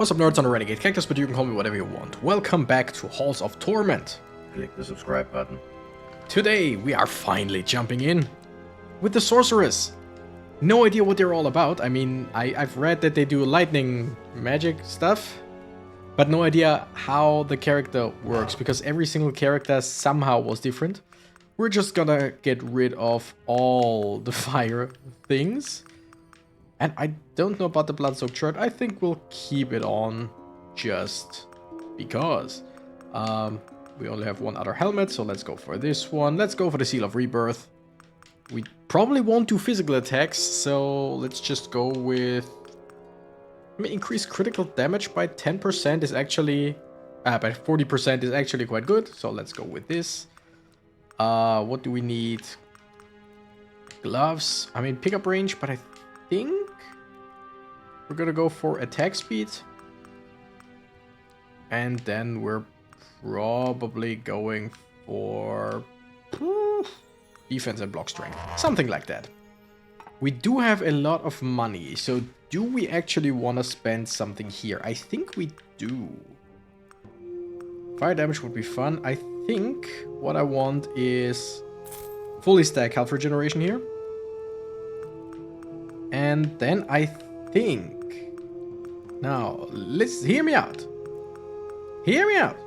What's up, nerds on the Renegade Cactus, but you can call me whatever you want. Welcome back to Halls of Torment. Click the subscribe button. Today we are finally jumping in with the Sorceress. No idea what they're all about. I mean, I've read that they do lightning magic stuff, but no idea how the character works because every single character somehow was different. We're just gonna get rid of all the fire things. And I don't know about the blood-soaked shirt. I think we'll keep it on just because. We only have one other helmet, so let's go for this one. Let's go for the Seal of Rebirth. We probably won't do physical attacks, so let's just go with... I mean, increased critical damage by 10% is actually... by 40% is actually quite good, so let's go with this. What do we need? Gloves. I mean, pickup range, but I think we're gonna go for attack speed, and then we're probably going for defense and block strength, something like that. We do have a lot of money, so do we actually want to spend something here? I think we do. Fire damage would be fun. I think what I want is fully stack health regeneration here. And then I think... Now, let's hear me out. Hear me out.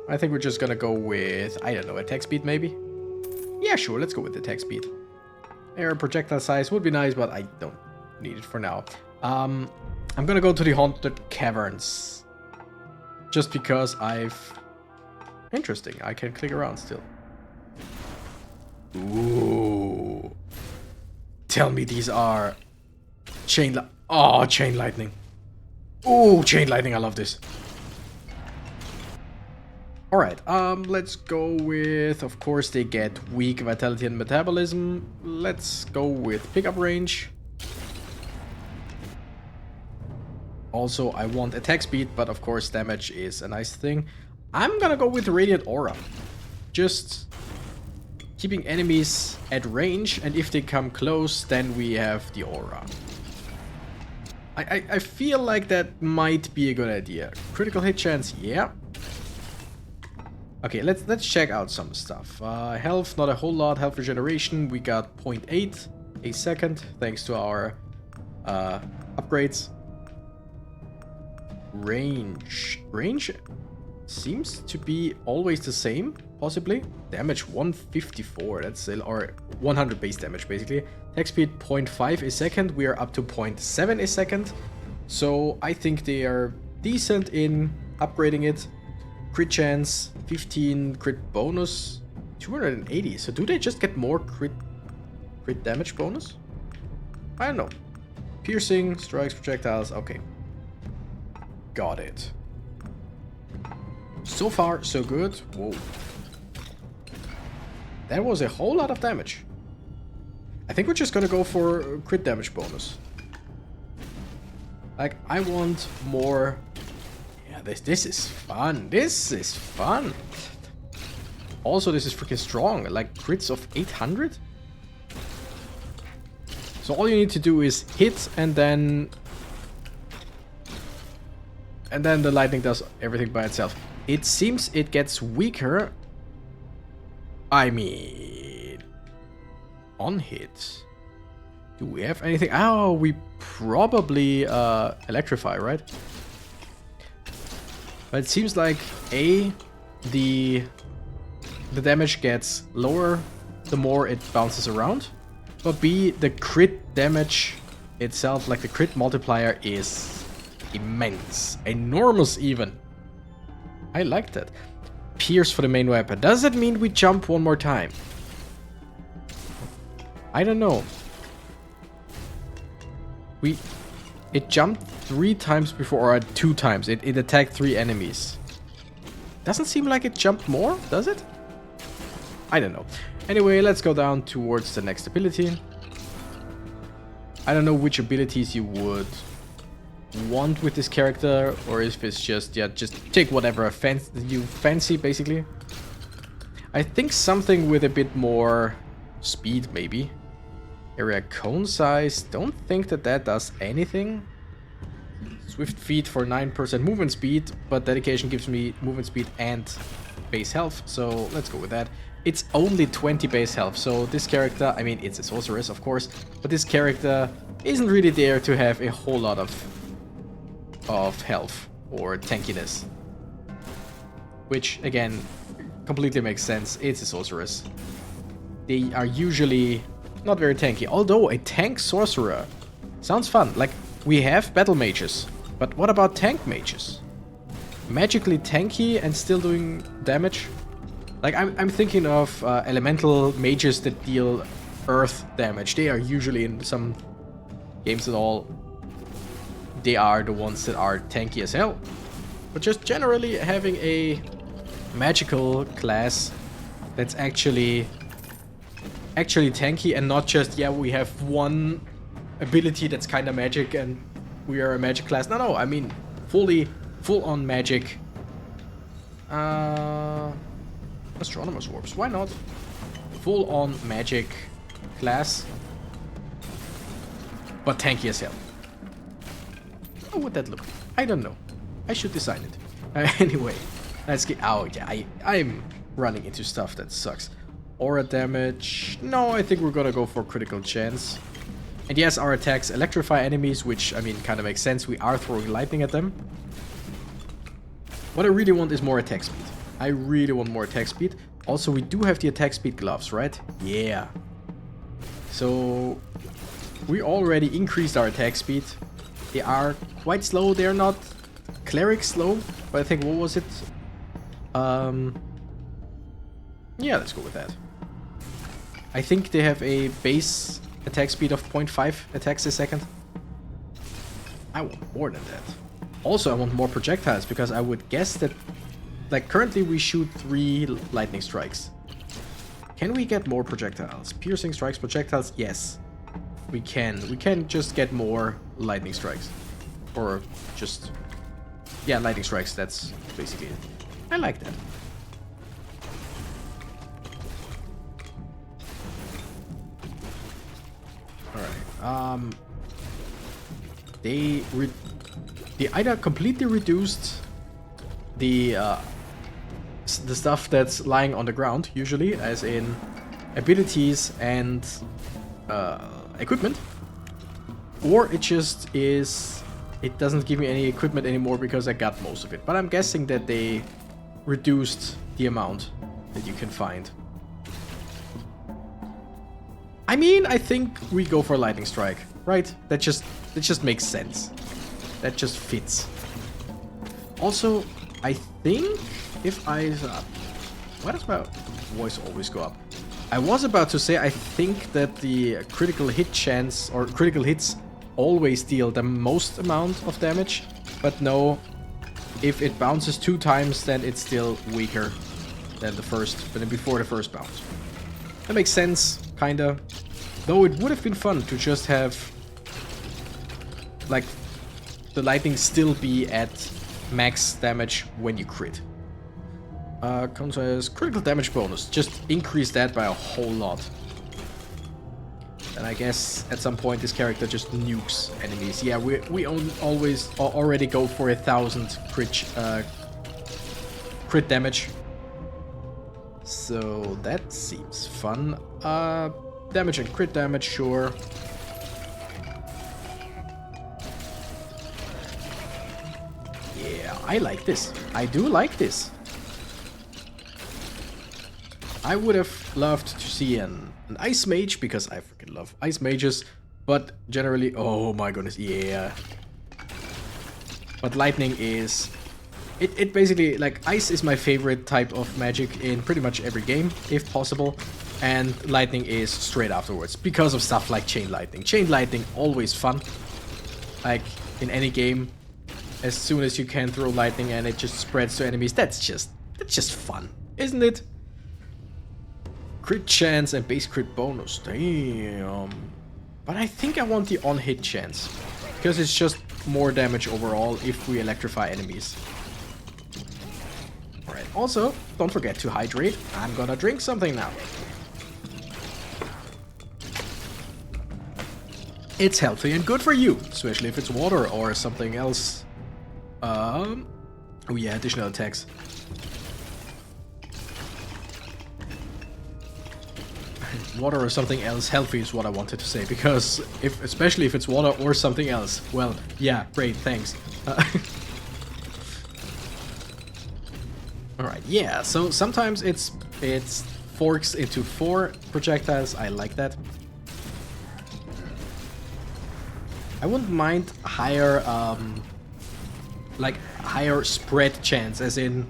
I think we're just gonna go with, I don't know, attack speed maybe? Yeah, sure, let's go with attack speed. Air projectile size would be nice, but I don't need it for now. I'm gonna go to the Haunted Caverns. Just because Interesting, I can click around still. Ooh. Tell me these are chain lightning. Oh, chain lightning, I love this. Alright, let's go with, of course, they get weak vitality and metabolism. Let's go with pickup range. Also, I want attack speed, but of course damage is a nice thing. I'm gonna go with Radiant Aura. Just keeping enemies at range, and if they come close, then we have the aura. I feel like that might be a good idea. Critical hit chance, yeah. Okay, let's check out some stuff. Health, not a whole lot. Health regeneration, we got 0.8 a second, thanks to our upgrades. Range seems to be always the same, possibly. Damage 154, that's or 100 base damage basically. Attack speed 0.5 a second, we are up to 0.7 a second. So I think they are decent in upgrading it. Crit chance, 15 crit bonus, 280. So do they just get more crit damage bonus? I don't know. Piercing, strikes, projectiles, okay. Got it. So far, so good. Whoa. That was a whole lot of damage. I think we're just gonna go for crit damage bonus. Like, I want more... Yeah, this is fun. This is fun. Also, this is freaking strong. Like, crits of 800? So all you need to do is hit, and then the lightning does everything by itself. It seems it gets weaker. I mean, on hit. Do we have anything? Oh, we probably electrify, right? But it seems like A, the damage gets lower the more it bounces around. But B, the crit damage itself, like the crit multiplier, is immense. Enormous even. I like that. Pierce for the main weapon. Does that mean we jump one more time? I don't know. It jumped 3 times before, or 2 times. It attacked 3 enemies. Doesn't seem like it jumped more, does it? I don't know. Anyway, let's go down towards the next ability. I don't know which abilities you would want with this character, or if it's just, yeah, just take whatever you fancy, basically. I think something with a bit more speed, maybe. Area cone size, don't think that does anything. Swift feet for 9% movement speed, but dedication gives me movement speed and base health, so let's go with that. It's only 20 base health, so this character, I mean, it's a sorceress, of course, but this character isn't really there to have a whole lot of health or tankiness. Which, again, completely makes sense. It's a sorceress. They are usually not very tanky, although a tank sorcerer sounds fun. Like, we have battle mages, but what about tank mages? Magically tanky and still doing damage? Like, I'm thinking of elemental mages that deal earth damage. They are usually, in some games at all, they are the ones that are tanky as hell. But just generally having a magical class that's actually tanky and not just, yeah, we have one ability that's kind of magic and we are a magic class. No, I mean full on magic. Astronomer's orbs, why not? Full on magic class, but tanky as hell. How would that look? I don't know. I should design it. Anyway, let's get out. Yeah, I'm running into stuff that sucks. Aura damage. No, I think we're gonna go for critical chance. And yes, our attacks electrify enemies, which, I mean, kind of makes sense. We are throwing lightning at them. What I really want is more attack speed. I really want more attack speed. Also, we do have the attack speed gloves, right? Yeah. So, we already increased our attack speed. They are quite slow. They're not cleric slow, but I think, what was it? Yeah, let's go with that. I think they have a base attack speed of 0.5 attacks a second. I want more than that. Also, I want more projectiles, because I would guess that, like, currently we shoot 3 lightning strikes. Can we get more projectiles? Piercing strikes, projectiles? Yes. We can. We can just get more lightning strikes. Or just... yeah, lightning strikes, that's basically it. I like that. Alright, they either completely reduced the stuff that's lying on the ground, usually, as in abilities and equipment, or it just is, it doesn't give me any equipment anymore because I got most of it. But I'm guessing that they reduced the amount that you can find. I mean, I think we go for lightning strike, right? That just makes sense. That just fits. Also, I think if I... why does my voice always go up? I was about to say, I think that the critical hit chance, or critical hits, always deal the most amount of damage. But no, if it bounces 2 times, then it's still weaker than the first, than before the first bounce. That makes sense, kinda. Though it would have been fun to just have, like, the lightning still be at max damage when you crit. Comes as critical damage bonus. Just increase that by a whole lot. And I guess at some point this character just nukes enemies. Yeah, we always already go for 1,000 crit damage. So that seems fun. Damage and crit damage, sure. Yeah, I like this. I do like this. I would have loved to see an ice mage, because I freaking love ice mages. But generally, oh my goodness, yeah. But lightning is... It basically, like, ice is my favorite type of magic in pretty much every game, if possible. And lightning is straight afterwards, because of stuff like chain lightning. Chain lightning, always fun. Like, in any game, as soon as you can throw lightning and it just spreads to enemies, that's just fun, isn't it? Crit chance and base crit bonus, damn. But I think I want the on-hit chance, because it's just more damage overall if we electrify enemies. Alright, also, don't forget to hydrate. I'm gonna drink something now. it's healthy and good for you, especially if it's water or something else. Oh yeah, additional attacks. Water or something else healthy is what I wanted to say, because especially if it's water or something else, well, yeah, great, thanks. Alright, yeah, so sometimes it's forks into 4 projectiles. I like that. I wouldn't mind higher higher spread chance, as in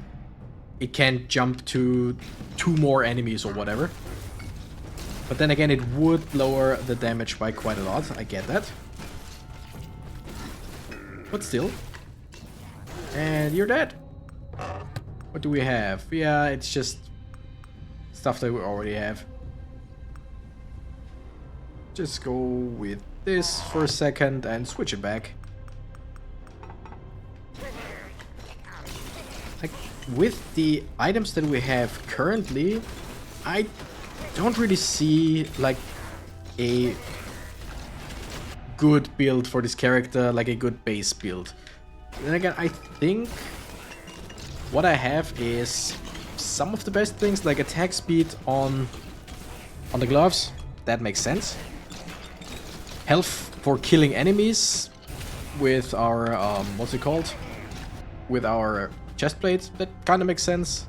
it can jump to 2 more enemies or whatever. But then again, it would lower the damage by quite a lot. I get that. But still. And you're dead. What do we have? Yeah, it's just stuff that we already have. Just go with this for a second and switch it back. Like, with the items that we have currently, I don't really see like a good build for this character, like a good base build. Then again, I think what I have is some of the best things, like attack speed on the gloves. That makes sense. Health for killing enemies with our what's it called? With our chest plates. That kind of makes sense.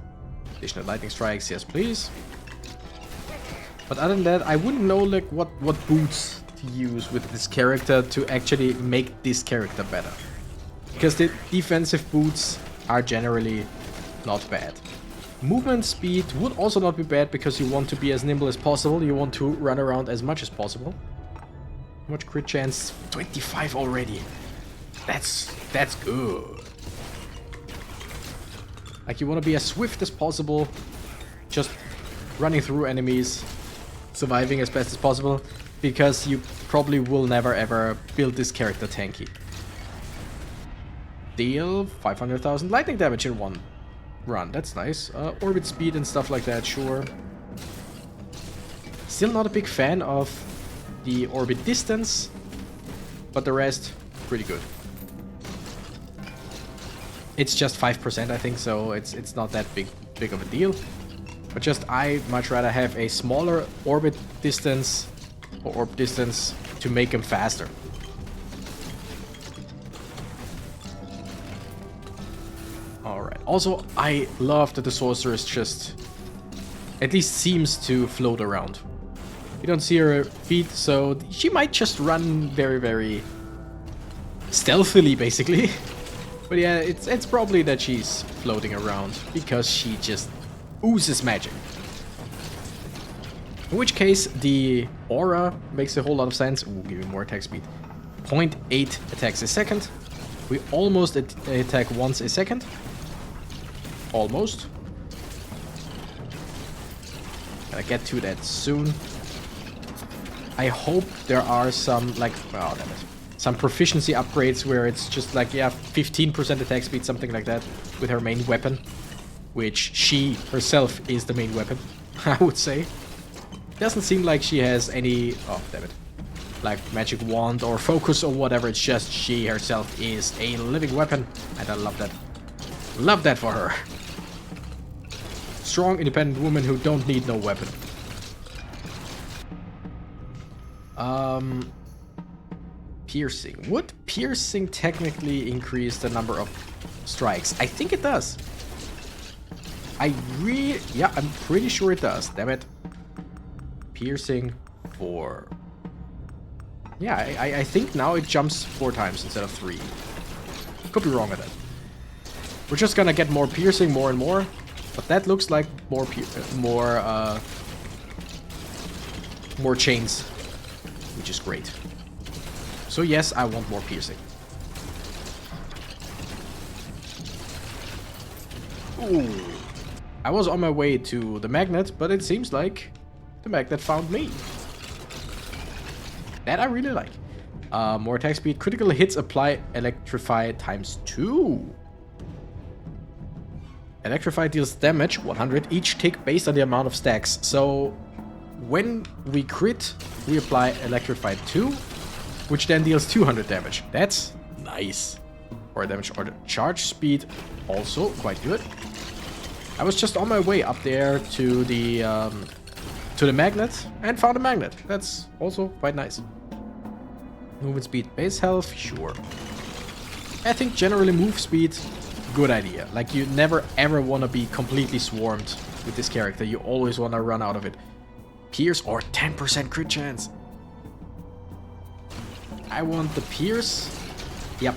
Additional lightning strikes, yes please. But other than that, I wouldn't know like what boots to use with this character to actually make this character better. Because the defensive boots are generally not bad. Movement speed would also not be bad, because you want to be as nimble as possible. You want to run around as much as possible. How much crit chance? 25 already. That's good. Like, you want to be as swift as possible, just running through enemies, surviving as best as possible, because you probably will never ever build this character tanky. Deal 500,000 lightning damage in one run, that's nice. Orbit speed and stuff like that, sure. Still not a big fan of the orbit distance, but the rest, pretty good. It's just 5%, I think, so it's not that big of a deal. But just I much rather have a smaller orbit distance or orb distance to make him faster. Alright. Also, I love that the sorceress just at least seems to float around. You don't see her feet, so she might just run very, very stealthily, basically. But yeah, it's probably that she's floating around because she just oozes magic. In which case, the aura makes a whole lot of sense. Ooh, give me more attack speed. 0.8 attacks a second. We almost attack once a second. Almost. Gonna get to that soon. I hope there are some, like, oh damn it, some proficiency upgrades where it's just like, yeah, 15% attack speed, something like that, with her main weapon. Which she herself is the main weapon, I would say. Doesn't seem like she has any, oh damn it, like magic wand or focus or whatever. It's just she herself is a living weapon, and I love that. Love that for her. Strong, independent woman who don't need no weapon. Piercing. Would piercing technically increase the number of strikes? I think it does. Yeah, I'm pretty sure it does. Damn it. Piercing 4. Yeah, I think now it jumps 4 times instead of 3. Could be wrong with that. We're just gonna get more piercing, more and more. But that looks like more chains, which is great. So yes, I want more piercing. Ooh. I was on my way to the magnet, but it seems like the magnet found me. That I really like. More attack speed. Critical hits apply electrify ×2. Electrify deals damage 100 each tick based on the amount of stacks. So when we crit, we apply electrify 2. which then deals 200 damage. That's nice. Or damage or the charge speed, also quite good. I was just on my way up there to the magnet and found a magnet. That's also quite nice. Movement speed, base health, sure. I think generally move speed, good idea. Like you never ever want to be completely swarmed with this character. You always want to run out of it. Pierce or 10% crit chance. I want the Pierce. Yep.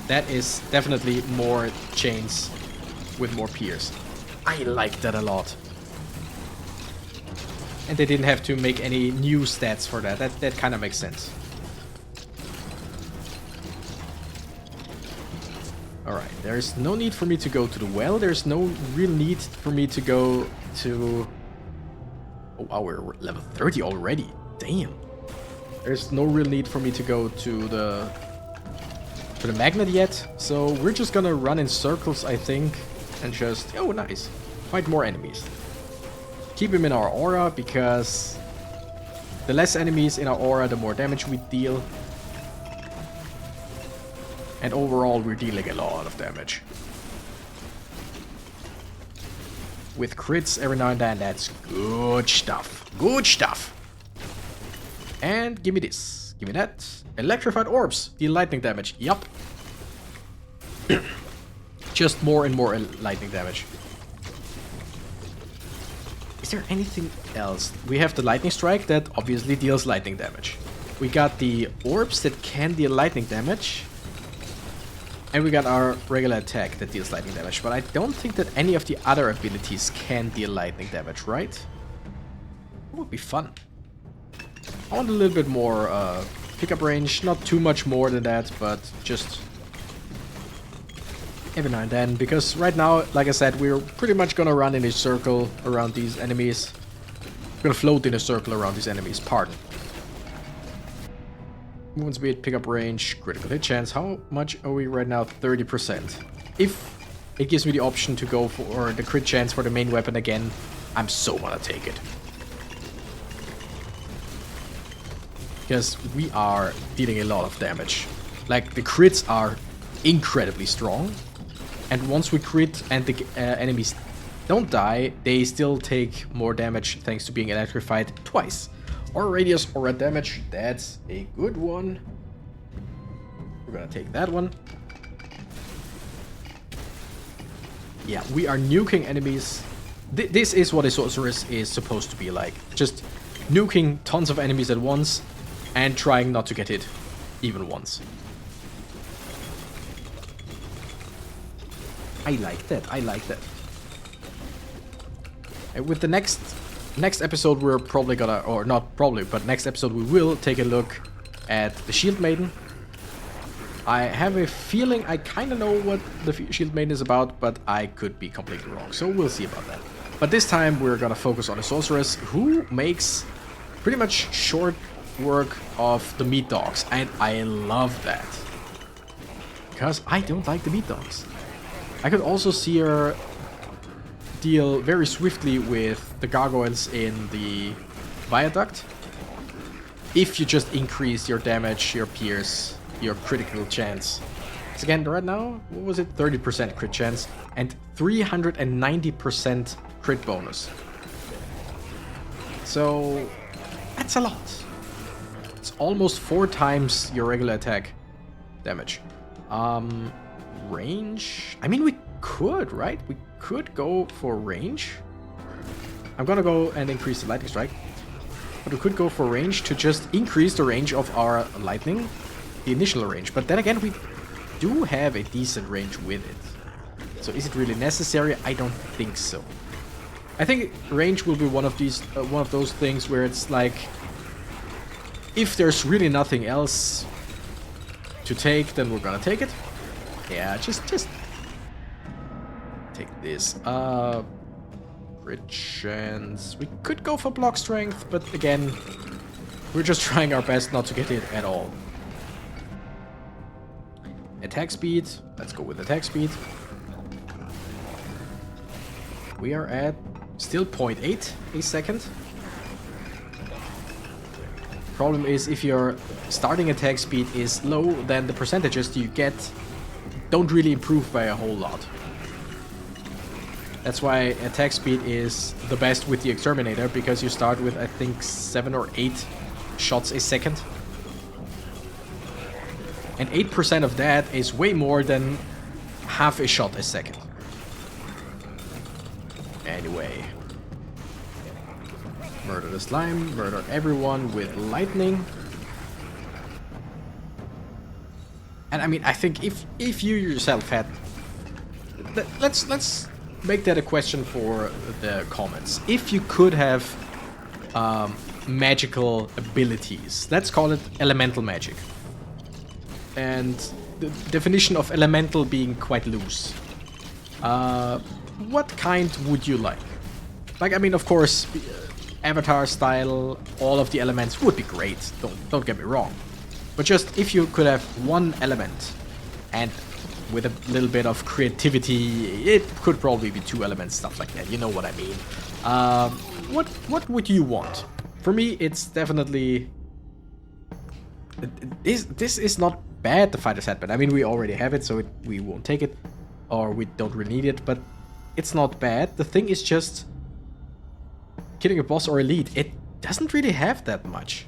That is definitely more chains with more Pierce. I like that a lot. And they didn't have to make any new stats for that. That kind of makes sense. Alright, there's no need for me to go to the well. There's no real need for me to go to... Oh wow, we're level 30 already. Damn. There's no real need for me to go to the magnet yet. So we're just gonna run in circles, I think. And just... Oh, nice. Fight more enemies. Keep him in our aura, because the less enemies in our aura, the more damage we deal. And overall, we're dealing a lot of damage. With crits every now and then, that's good stuff. Good stuff. And give me this. Give me that. Electrified orbs. Deal lightning damage. Yup. Just more and more lightning damage. Is there anything else? We have the lightning strike that obviously deals lightning damage. We got the orbs that can deal lightning damage. And we got our regular attack that deals lightning damage. But I don't think that any of the other abilities can deal lightning damage, right? It would be fun. I want a little bit more pickup range. Not too much more than that, but just every now and then. Because right now, like I said, we're pretty much gonna run in a circle around these enemies. We're gonna float in a circle around these enemies, pardon. Movement speed, pickup range, critical hit chance. How much are we right now? 30%. If it gives me the option to go for the crit chance for the main weapon again, I'm so gonna take it. Because we are dealing a lot of damage. Like, the crits are incredibly strong. And once we crit and the enemies don't die, they still take more damage thanks to being electrified twice. Or radius or red damage, that's a good one. We're gonna take that one. Yeah, we are nuking enemies. This is what a sorceress is supposed to be like. Just nuking tons of enemies at once and trying not to get hit even once. I like that, I like that. And with the next episode, we're probably gonna, or not probably, but next episode we will take a look at the Shield Maiden. I have a feeling I kind of know what the Shield Maiden is about, but I could be completely wrong, so we'll see about that. But this time we're gonna focus on a sorceress who makes pretty much short work of the meat dogs, and I love that. Because I don't like the meat dogs. I could also see her deal very swiftly with the gargoyles in the viaduct. If you just increase your damage, your pierce, your critical chance. So again, right now, what was it? 30% crit chance and 390% crit bonus. So that's a lot. It's almost 4 times your regular attack damage. Range? I mean, we could, right? We could go for range. I'm gonna go and increase the lightning strike. But we could go for range to just increase the range of our lightning. The initial range. But then again, we do have a decent range with it. So is it really necessary? I don't think so. I think range will be one of those things where it's like, if there's really nothing else to take, then we're gonna take it. Yeah, just take this. Crit chance. We could go for block strength, but again, we're just trying our best not to get hit at all. Attack speed. Let's go with attack speed. We are at still 0.8 a second. Problem is, if your starting attack speed is low, then the percentages you get don't really improve by a whole lot. That's why attack speed is the best with the Exterminator, because you start with, I think, 7 or 8 shots a second. And 8% of that is way more than half a shot a second. Anyway. Murder the slime, murder everyone with lightning. And I mean, I think if you yourself had... Let's make that a question for the comments. If you could have magical abilities, let's call it elemental magic. And the definition of elemental being quite loose. What kind would you like? Like, I mean, of course, Avatar style, all of the elements would be great. Don't get me wrong. But just if you could have one element, and with a little bit of creativity, it could probably be 2 elements, stuff like that. You know what I mean? What would you want? For me, it's definitely... This is not bad, the fighter's headband. I mean, we already have it, so we won't take it. Or we don't really need it, but it's not bad. The thing is just... killing a boss or elite, it doesn't really have that much.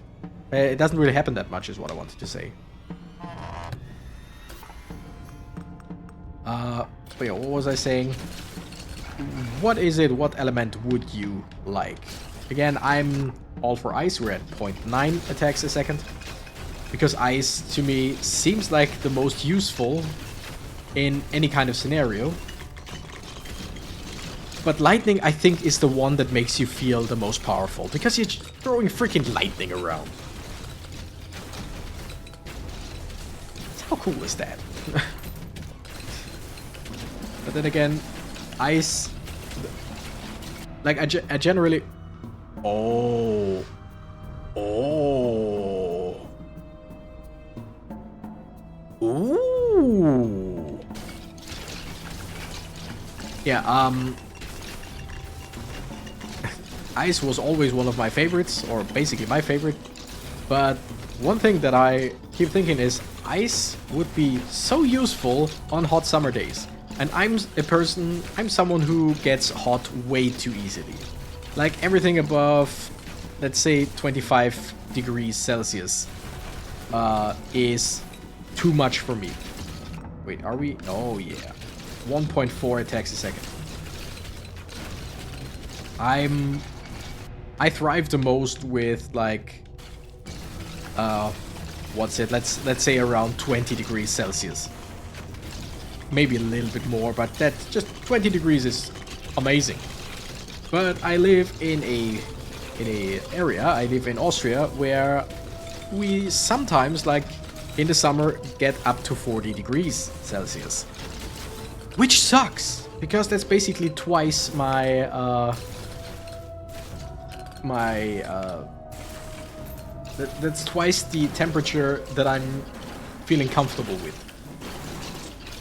It doesn't really happen that much, is what I wanted to say. But yeah, what was I saying? What is it? What element would you like? Again, I'm all for ice. We're at 0.9 attacks a second. Because ice, to me, seems like the most useful in any kind of scenario. But lightning, I think, is the one that makes you feel the most powerful. Because you're throwing freaking lightning around. How cool is that? But then again, ice... Like, I generally... Oh. Oh. Ooh. Yeah, ice was always one of my favorites, or basically my favorite. But one thing that I keep thinking is ice would be so useful on hot summer days. And I'm someone who gets hot way too easily. Like everything above, let's say 25 degrees Celsius is too much for me. Wait, are we? Oh yeah. 1.4 attacks a second. I thrive the most with like what's it? Let's say around 20 degrees Celsius. Maybe a little bit more, but that just 20 degrees is amazing. But I live in a area, I live in Austria, where we sometimes, like in the summer, get up to 40 degrees Celsius. Which sucks, because that's basically twice my that's twice the temperature that I'm feeling comfortable with.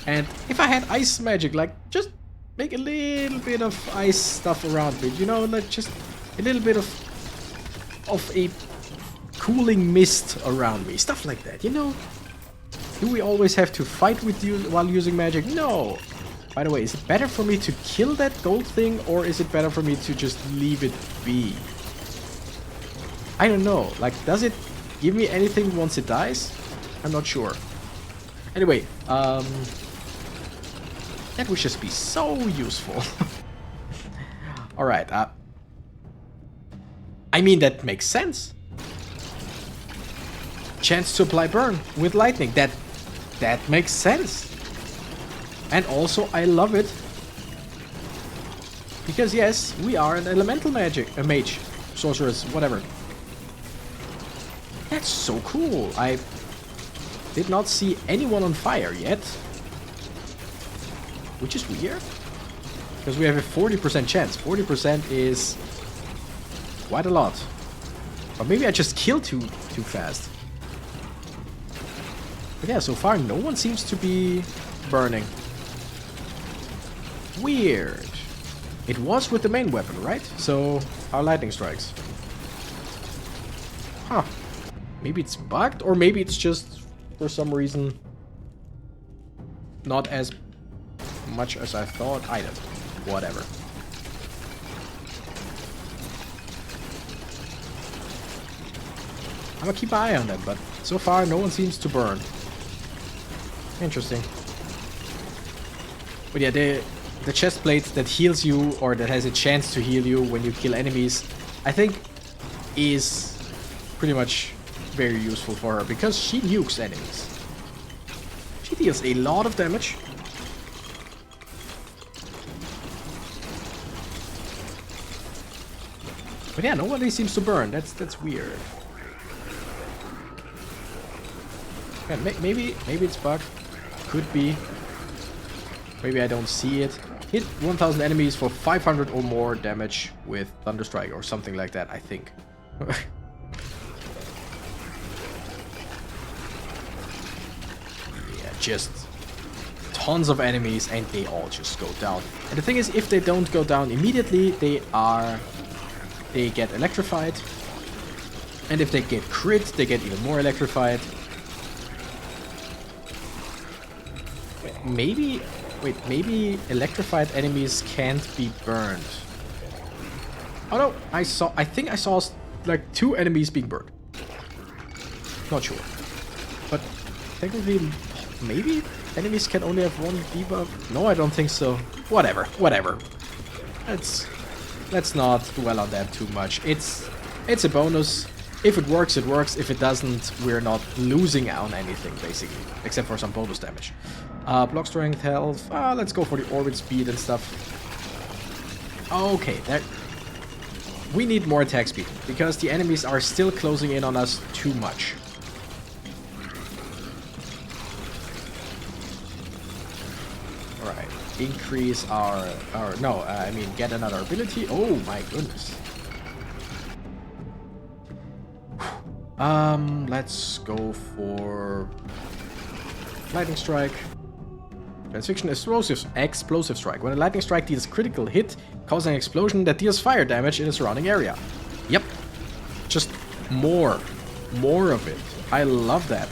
And if I had ice magic, like just make a little bit of ice stuff around me, you know, like just a little bit of a cooling mist around me, stuff like that, you know. Do we always have to fight with you while using magic? No. By the way, is it better for me to kill that gold thing, or is it better for me to just leave it be? I don't know. Like, does it give me anything once it dies? I'm not sure. Anyway, that would just be so useful. Alright, I mean, that makes sense. Chance to apply burn with lightning. That makes sense. And also, I love it. Because yes, we are an elemental a mage, sorceress, whatever. That's so cool. I did not see anyone on fire yet. Which is weird. Because we have a 40% chance. 40% is quite a lot. Or maybe I just killed too fast. But yeah, so far no one seems to be burning. Weird. It was with the main weapon, right? So, our lightning strikes. Huh. Maybe it's bugged, or maybe it's just, for some reason, not as much as I thought. I don't know. Whatever. I'm gonna keep an eye on them, but so far no one seems to burn. Interesting. But yeah, the chest plate that heals you, or that has a chance to heal you when you kill enemies, I think is pretty much very useful for her, because she nukes enemies. She deals a lot of damage. But yeah, nobody seems to burn. That's weird. Yeah, maybe it's bugged. Could be. Maybe I don't see it. Hit 1000 enemies for 500 or more damage with Thunderstrike or something like that, I think. Yeah, just tons of enemies and they all just go down. And the thing is, if they don't go down immediately, they get electrified. And if they get crit, they get even more electrified. Maybe electrified enemies can't be burned. Oh no, I think I saw like 2 enemies being burned. Not sure. But technically, maybe enemies can only have 1 debuff. No, I don't think so. Whatever. Let's not dwell on that too much. It's a bonus. If it works, it works. If it doesn't, we're not losing on anything, basically. Except for some bonus damage. Block strength, health. Let's go for the orbit speed and stuff. Okay, we need more attack speed, because the enemies are still closing in on us too much. Alright, increase our get another ability. Oh my goodness. Let's go for lightning strike. Transfixion explosive strike. When a lightning strike deals critical hit, causing an explosion that deals fire damage in the surrounding area. Yep. Just more of it. I love that.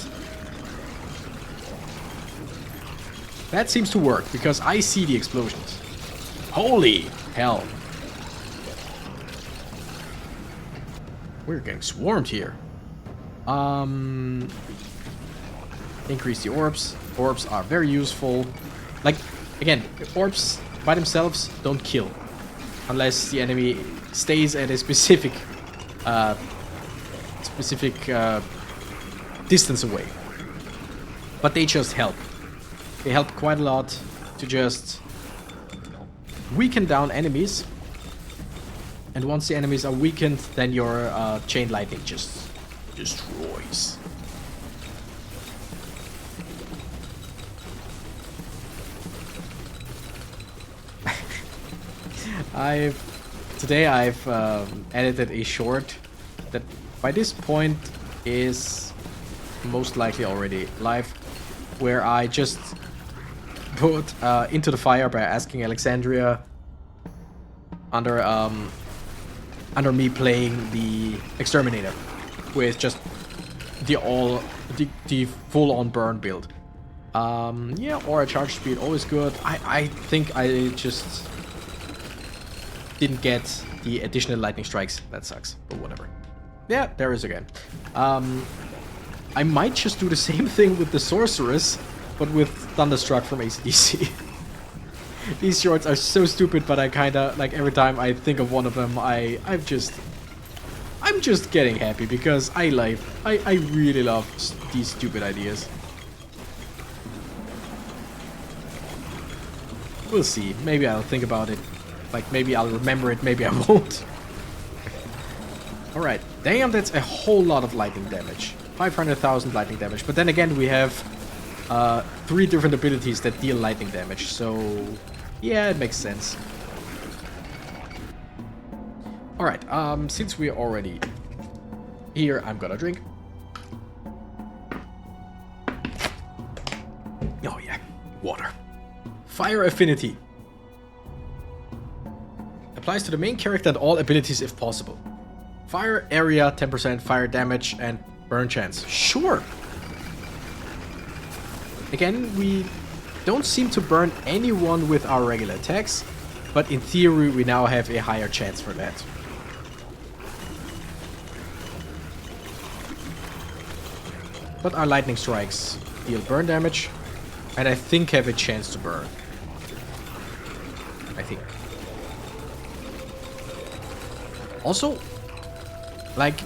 That seems to work, because I see the explosions. Holy hell. We're getting swarmed here. Increase the orbs. Orbs are very useful. Like, again, orbs by themselves don't kill. Unless the enemy stays at a specific distance away. But they just help. They help quite a lot to just weaken down enemies. And once the enemies are weakened, then your chain lightning just destroys. Today I've edited a short that by this point is most likely already live, where I just put into the fire by asking Alexandria under me playing the Exterminator with just the full-on burn build. Yeah, or a charge speed, always good. I think I just didn't get the additional lightning strikes. That sucks, but whatever. Yeah, there is again. I might just do the same thing with the Sorceress, but with Thunderstruck from AC/DC. These shorts are so stupid, but I kinda, like, every time I think of one of them, I'm just getting happy, because I really love these stupid ideas. We'll see. Maybe I'll think about it. Like, maybe I'll remember it, maybe I won't. Alright. Damn, that's a whole lot of lightning damage. 500,000 lightning damage. But then again, we have 3 different abilities that deal lightning damage. So, yeah, it makes sense. Alright, since we're already here, I'm gonna drink. Oh yeah, water. Fire affinity. Applies to the main character and all abilities if possible. Fire area 10%, fire damage, and Burn chance. Sure. Again, we don't seem to burn anyone with our regular attacks, but in theory we now have a higher chance for that. But our lightning strikes deal burn damage, and I think have a chance to burn. I think. Also, like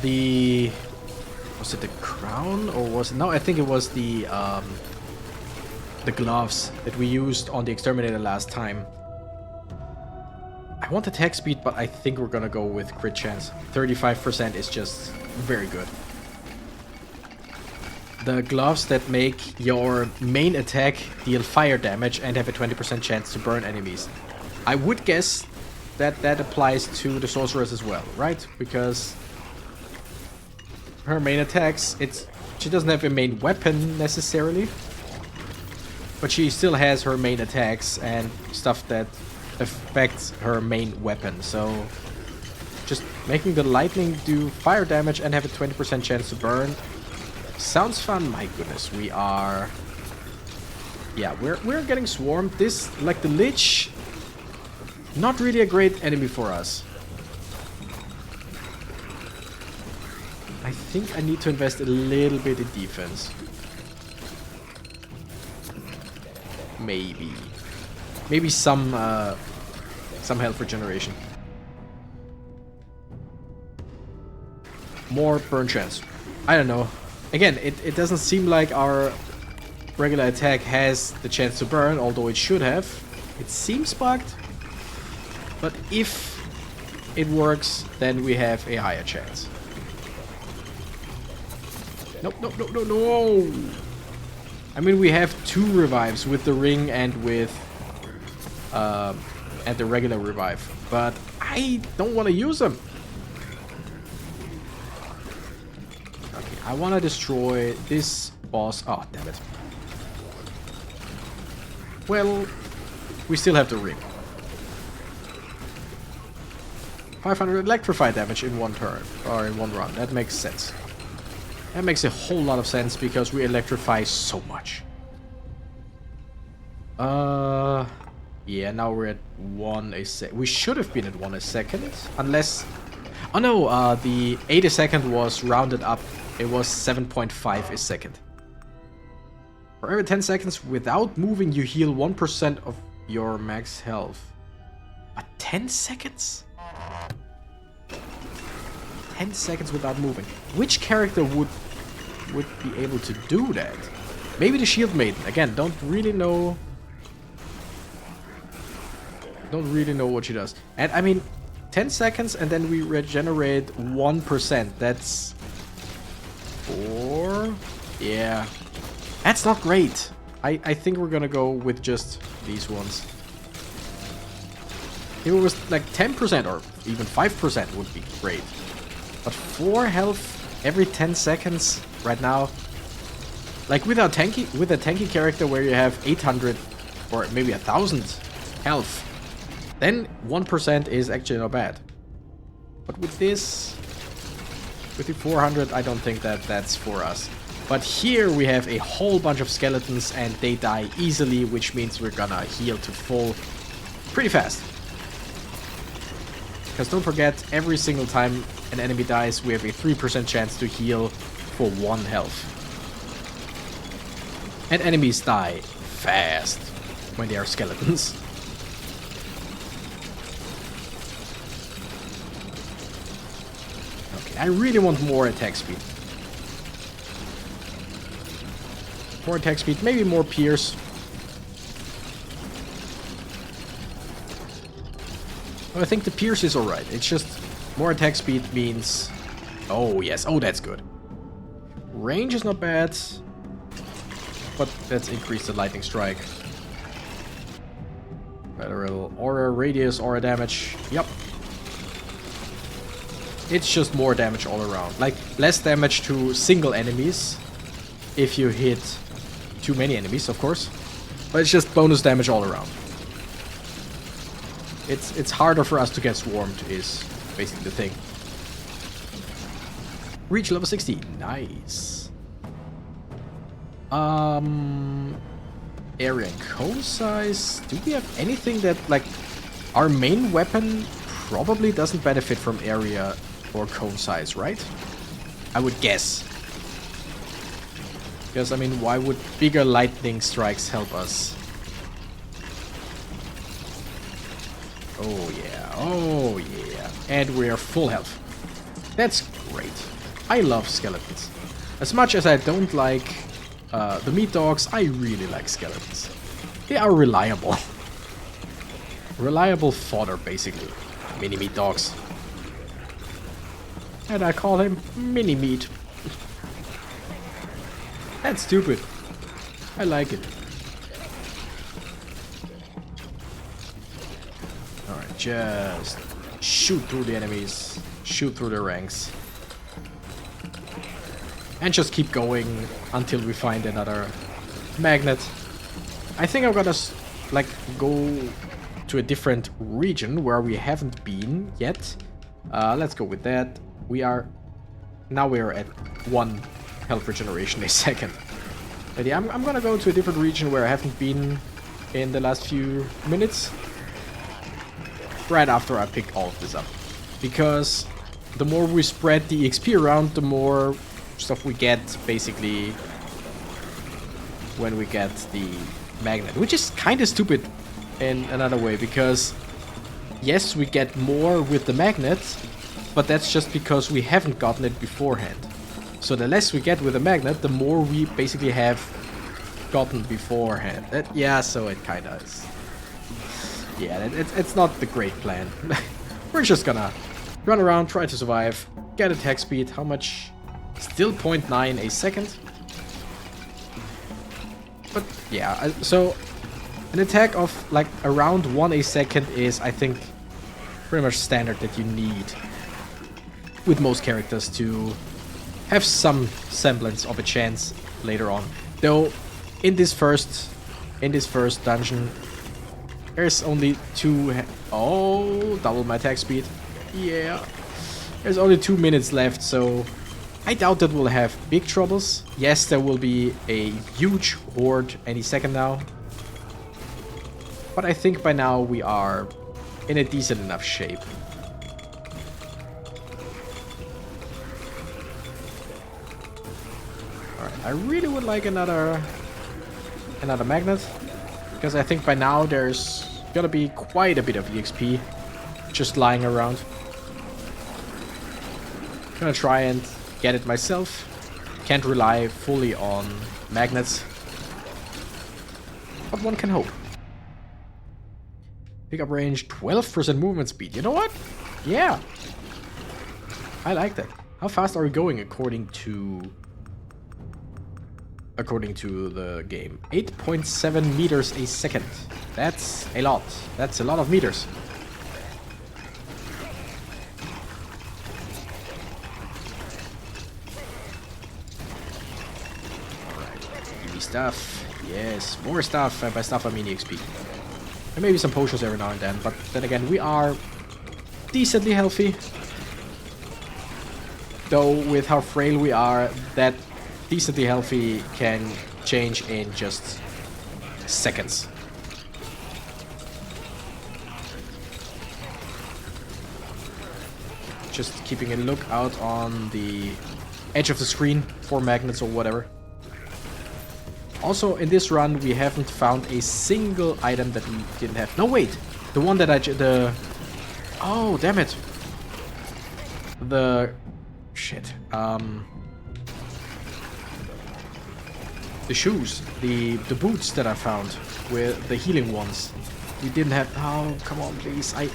the... was it the crown or was it... no, I think it was the gloves that we used on the exterminator last time. I want attack speed, but I think we're gonna go with crit chance. 35% is just very good. The gloves that make your main attack deal fire damage and have a 20% chance to burn enemies. I would guess that that applies to the sorceress as well, right? Because her main attacks, she doesn't have a main weapon necessarily, but she still has her main attacks and stuff that affects her main weapon. So just making the lightning do fire damage and have a 20% chance to burn sounds fun. My goodness, we are... yeah, we're getting swarmed. This, like the Lich, not really a great enemy for us. I think I need to invest a little bit in defense. Maybe some health regeneration. More burn chance. I don't know. Again, it doesn't seem like our regular attack has the chance to burn, although it should have. It seems bugged. But if it works, then we have a higher chance. Nope, nope, nope, no, no! I mean, we have 2 revives with the ring and with and the regular revive, but I don't want to use them. Okay, I want to destroy this boss. Oh, damn it. Well, we still have the ring. 500 electrify damage in one turn, or in one run. That makes sense. That makes a whole lot of sense because we electrify so much. Yeah, now we're at 1 a sec. We should have been at 1 a second, unless... oh no, the 8 a second was rounded up. It was 7.5 a second. For every 10 seconds without moving, you heal 1% of your max health. But 10 seconds? 10 seconds without moving. Which character would be able to do that? Maybe the Shield Maiden. Again, don't really know what she does. And I mean, 10 seconds and then we regenerate 1%. That's 4. Yeah. That's not great. I think we're gonna go with just these ones. If it was like 10% or even 5% would be great. But 4 health every 10 seconds right now. Like with a tanky character where you have 800 or maybe 1000 health, then 1% is actually not bad. But with this, with the 400, I don't think that that's for us. But here we have a whole bunch of skeletons and they die easily, which means we're gonna heal to full pretty fast. Because don't forget, every single time an enemy dies, we have a 3% chance to heal for 1 health. And enemies die fast when they are skeletons. Okay, I really want more attack speed. More attack speed, maybe more pierce. Well, I think the pierce is alright. It's just more attack speed means... oh, yes. Oh, that's good. Range is not bad. But let's increase the lightning strike. Lateral aura radius, aura damage. Yep. It's just more damage all around. Like, less damage to single enemies. If you hit too many enemies, of course. But it's just bonus damage all around. It's harder for us to get swarmed, is basically the thing. Reach level 60. Nice. Area and cone size. Do we have anything that, like, our main weapon probably doesn't benefit from area or cone size, right? I would guess. Because, I mean, why would bigger lightning strikes help us? Oh yeah, oh yeah. And we're full health. That's great. I love skeletons. As much as I don't like the meat dogs, I really like skeletons. They are reliable. Reliable fodder, basically. Mini meat dogs. And I call him Mini Meat. That's stupid. I like it. Alright, just shoot through the enemies. Shoot through the ranks. And just keep going until we find another magnet. I think I'm gonna like go to a different region where we haven't been yet. Let's go with that. Now we're at 1 health regeneration a second. But yeah, I'm gonna go to a different region where I haven't been in the last few minutes. Right after I pick all of this up. Because the more we spread the XP around, the more stuff we get, basically, when we get the magnet. Which is kind of stupid in another way, because yes, we get more with the magnet, but that's just because we haven't gotten it beforehand. So the less we get with the magnet, the more we basically have gotten beforehand. Yeah, so it kind of is. Yeah, it's not the great plan. We're just gonna run around, try to survive, get attack speed. How much? Still 0.9 a second. But yeah, so an attack of like around 1 a second is, I think, pretty much standard that you need with most characters to have some semblance of a chance later on. Though in this first dungeon, there's only 2. Oh, double my attack speed. Yeah, there's only 2 minutes left, so I doubt that we'll have big troubles. Yes, there will be a huge horde any second now. But I think by now we are in a decent enough shape. Alright, I really would like another magnet. Because I think by now there's gonna be quite a bit of EXP just lying around. Gonna try and get it myself. Can't rely fully on magnets. But one can hope. Pickup range, 12% movement speed. You know what? Yeah. I like that. How fast are we going according to the game? 8.7 meters a second. That's a lot. That's a lot of meters. Stuff. Yes, more stuff. And by stuff I mean EXP. And maybe some potions every now and then. But then again, we are decently healthy. Though with how frail we are, that decently healthy can change in just seconds. Just keeping a look out on the edge of the screen for magnets or whatever. Also, in this run, we haven't found a single item that we didn't have. No, wait! The one that oh, damn it! Shit. The shoes. The boots that I found. With the healing ones. We didn't have... Oh, come on, please. I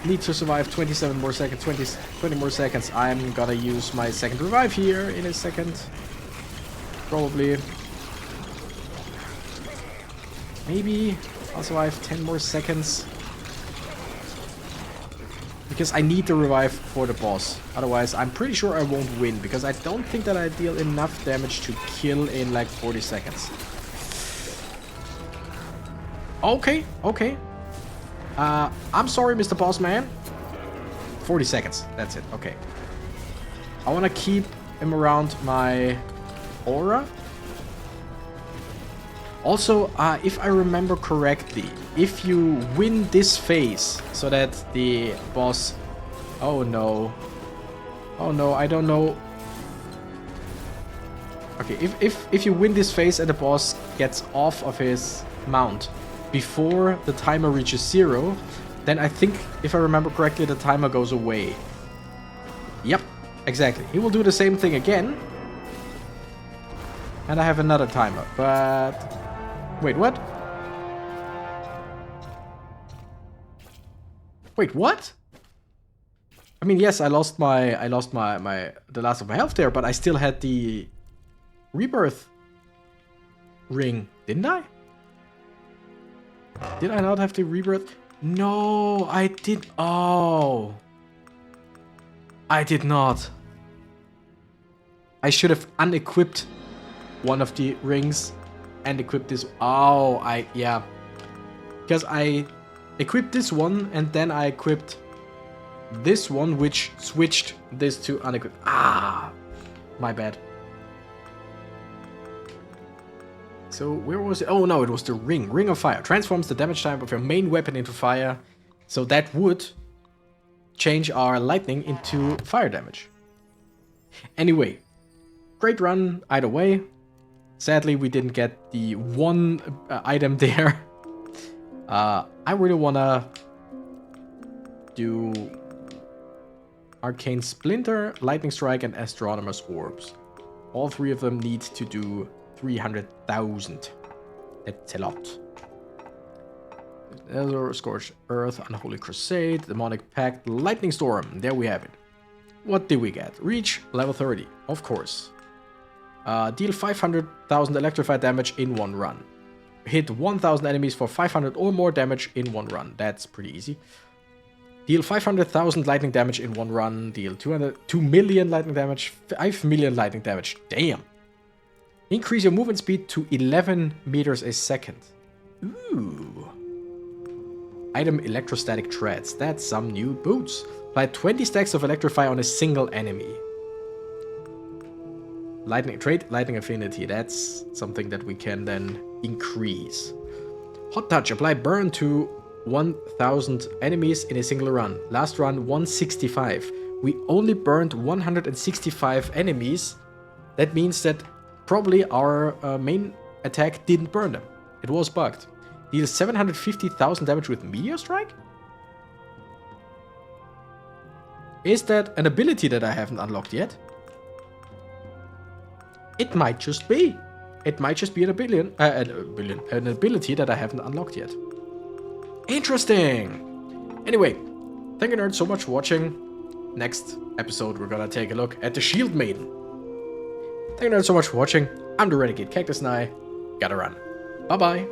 need to survive 27 more seconds. 20 more seconds. I'm gonna use my second revive here in a second. Probably. Maybe I'll survive 10 more seconds. Because I need the revive for the boss. Otherwise, I'm pretty sure I won't win. Because I don't think that I deal enough damage to kill in like 40 seconds. Okay, okay. I'm sorry, Mr. Boss Man. 40 seconds. That's it. Okay. I want to keep him around my aura. Also, if I remember correctly, if you win this phase so that the boss... Oh no. Oh no, I don't know. Okay, if you win this phase and the boss gets off of his mount before the timer reaches 0, then I think, if I remember correctly, the timer goes away. Yep, exactly. He will do the same thing again. And I have another timer, but... Wait, what? Wait, what? I mean, yes, I lost the last of my health there, but I still had the rebirth ring, didn't I? Did I not have the rebirth? No, I did. Oh, I did not. I should have unequipped one of the rings and equipped this. Oh, yeah. Because I equipped this one and then I equipped this one, which switched this to unequipped. Ah, my bad. So where was it? Oh no, it was the ring. Ring of Fire. Transforms the damage type of your main weapon into fire. So that would change our lightning into fire damage. Anyway, great run either way. Sadly, we didn't get the one item there. I really wanna do Arcane Splinter, Lightning Strike, and Astronomer's Orbs. All three of them need to do 300,000. That's a lot. Nether, Scorched Earth, Unholy Crusade, Demonic Pact, Lightning Storm. There we have it. What did we get? Reach level 30, of course. Deal 500,000 electrified damage in one run. Hit 1,000 enemies for 500 or more damage in one run. That's pretty easy. Deal 500,000 lightning damage in one run. Deal 2 million lightning damage. 5 million lightning damage. Damn. Increase your movement speed to 11 meters a second. Ooh. Item Electrostatic Treads. That's some new boots. Apply 20 stacks of Electrify on a single enemy. Lightning trait, Lightning Affinity. That's something that we can then increase. Hot Touch. Apply Burn to 1,000 enemies in a single run. Last run 165. We only burned 165 enemies. That means that probably our main attack didn't burn them. It was bugged. Deals 750,000 damage with Meteor Strike? Is that an ability that I haven't unlocked yet? It might just be. It might just be an ability that I haven't unlocked yet. Interesting! Anyway, thank you nerds so much for watching. Next episode we're gonna take a look at the Shield Maiden. Thank you nerds so much for watching. I'm the Renegade Cactus and I gotta run. Bye bye!